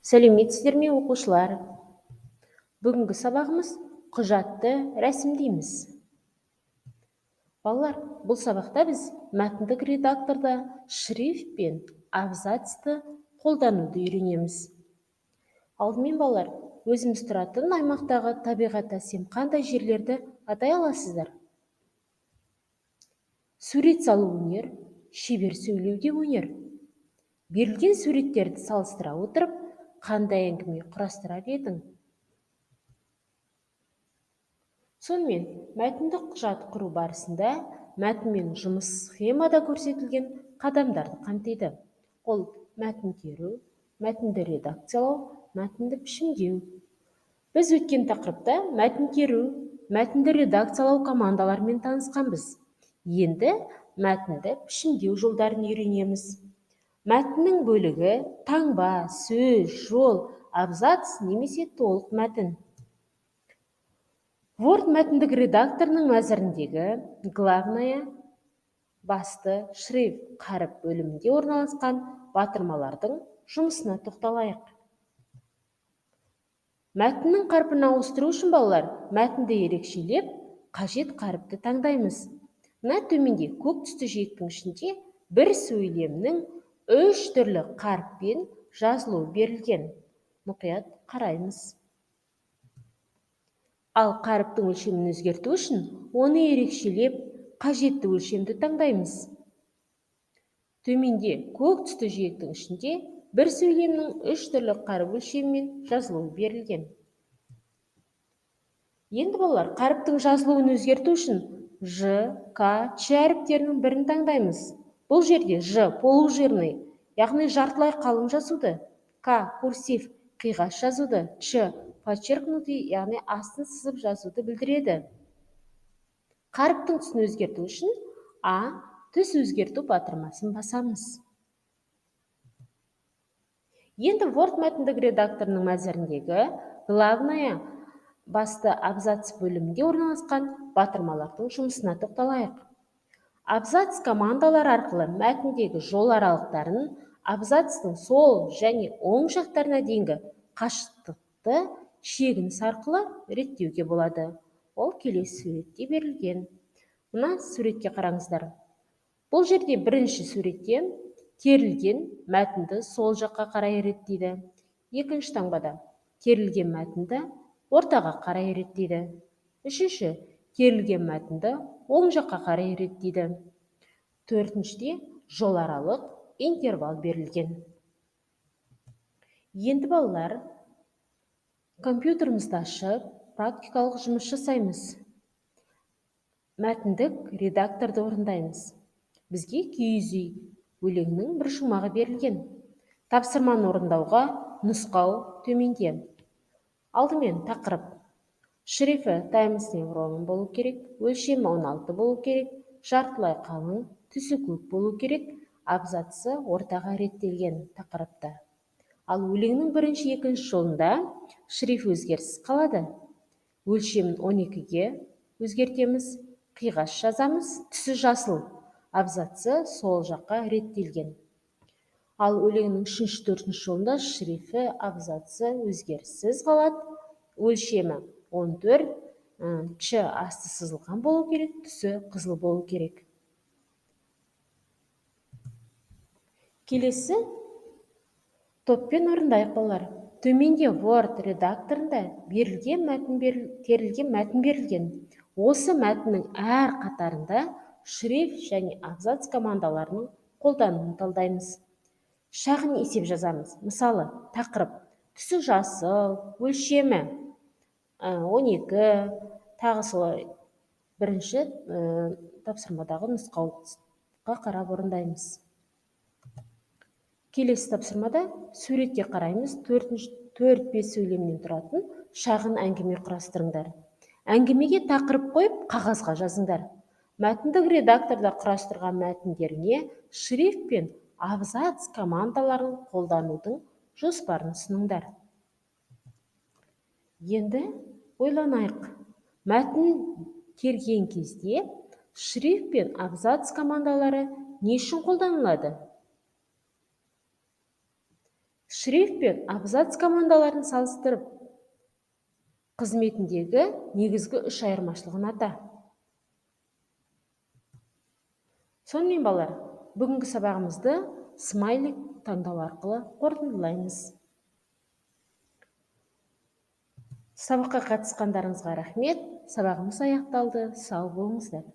Сәлеметсіздер ме оқушылар? Бүгінгі сабағымыз құжатты рәсімдейміз. Балалар, бұл сабақта біз мәтіндік редакторда шрифт пен абзацты қолдануды үйренеміз. Алдымен балалар, өзіміз тұратын аймақтағы табиғат әсем қандай жерлерді атай аласыздар? Сурет салу өнер, шебер сөйлеуде өнер. Берілген суреттерді салыстыра отырып, қандай әңгіме құрастырар едің? Сонымен, мәтіндік құжат құру барысында мәтінмен жұмыс схемада көрсетілген қадамдарды қамтиды. Ол мәтін теру, мәтінді редакциялау, мәтінді пішімдеу. Біз өткен тақырыпта мәтін теру, мәтінді редакциялау командаларымен танысқанбыз. Енді мәтінді пішімдеу жолдарын үйренеміз. Мәтіннің бөлігі таңба, сөз, жол, абзац немесе толық мәтін. Word мәтіндік редакторының мәзіріндегі главная, басты, шрифт, қаріп бөлімінде орналасқан батырмалардың жұмысына тоқталайық. Мәтіннің қарпын ауыстыру үшін балалар, мәтінді ерекшелеп, қажет қаріпті таңдаймыз. Мына төменде көк түсті жиектің ішінде бір сөйлемнің 3 түрлі қаріппен жазылуы берілген. Мұқият қараймыз. Ал қаріптің өлшемін өзгерту үшін, оны ерекшелеп, қажетті өлшемді таңдаймыз. Төменде көк түсті жиектің ішінде бір сөйлемнің 3 түрлі қаріп өлшемімен жазылуы берілген. Енді балалар, қаріптің жазылуын өзгерту үшін Ж, К, Ч әріптерінің бірін таңдаймыз. Бұл жерде Ж полужирный, яғни жартылай қалың жазуды, К курсив қиғаш жазуды, Ч подчеркнутый, яғни астын сызып жазуды білдіреді. Қаріптің түсін өзгерту үшін А түс өзгерту батырмасын басамыз. Енді Word мәтіндік редакторының мәзіріндегі главная, басты абзац бөлімінде орналасқан батырмалардың жұмысына тоқталайық. Абзац командалар арқылы мәтіндегі жол аралықтарын абзацтың сол және оң жақтарына дейінгі қашықтықты шегініс арқылы реттеуге болады. Ол келесі суретте берілген. Мына суретке қараңыздар. Бұл жерде бірінші суретте терілген мәтінді сол жаққа қарай реттейді. Екінші таңбада терілген мәтінді ортаға қарай реттейді. Үшінші, терілген мәтінді оң жаққа қарай реттейді. Төртіншіде жол аралық интервал берілген. Енді балалар, компьютерімізді ашып, практикалық жұмыс жасаймыз. Мәтіндік редакторды орындаймыз. Бізге киіз үй өлеңнің бір шумағы берілген. Тапсырманы орындауға нұсқау төменде. Алдымен тақырып. Шрифі Times New Roman болу керек, өлшемі 16 болу керек, жартылай қалың, түсі көк болу керек, абзацы ортаға реттелген тақырыпта. Ал өлеңнің бірінші екінші жолында шриф өзгеріс қалады. Өлшемін 12-ге өзгертеміз, қиғаш жазамыз, түсі жасыл, абзацы сол жаққа реттелген. Ал өлеңнің үшінші төртінші жолында шрифі, абзацы өзгеріссіз қалады. Өлшемі 14, Ч асты сызылған болу керек, түсі қызыл болу керек. Келесі топпен орындайық балалар. Төменде Word редакторында терілген мәтін берілген. Осы мәтіннің әр қатарында шрифт және абзац командаларының қолдануын талдаймыз. Шағын есеп жазамыз. Мысалы, тақырып, түсі жасыл, өлшемі 12, тағы солай бірінші тапсырмадағы нұсқауға қарап орындаймыз. Келесі тапсырмада суретке қараймыз, 4-5 сөйлемнен тұратын шағын әңгіме құрастырыңдар. Әңгімеге тақырып қойып, қағазға жазыңдар. Мәтіндік редакторда құрастырған мәтіндеріне шрифт пен абзац командаларын қолданудың жоспарын ұсыныңдар. Енді ойланайық. Мәтін терген кезде шрифт пен абзац командалары не үшін қолданылады? шрифт пен абзац командаларын салыстырып, қызметіндегі негізгі үш айырмашылығын ата. Сонымен балалар, бүгінгі сабағымызды смайлик таңдау арқылы қорытындылаймыз. Сабаққа қатысқандарыңызға рахмет. Сабағымыз аяқталды. Сау болыңыздар.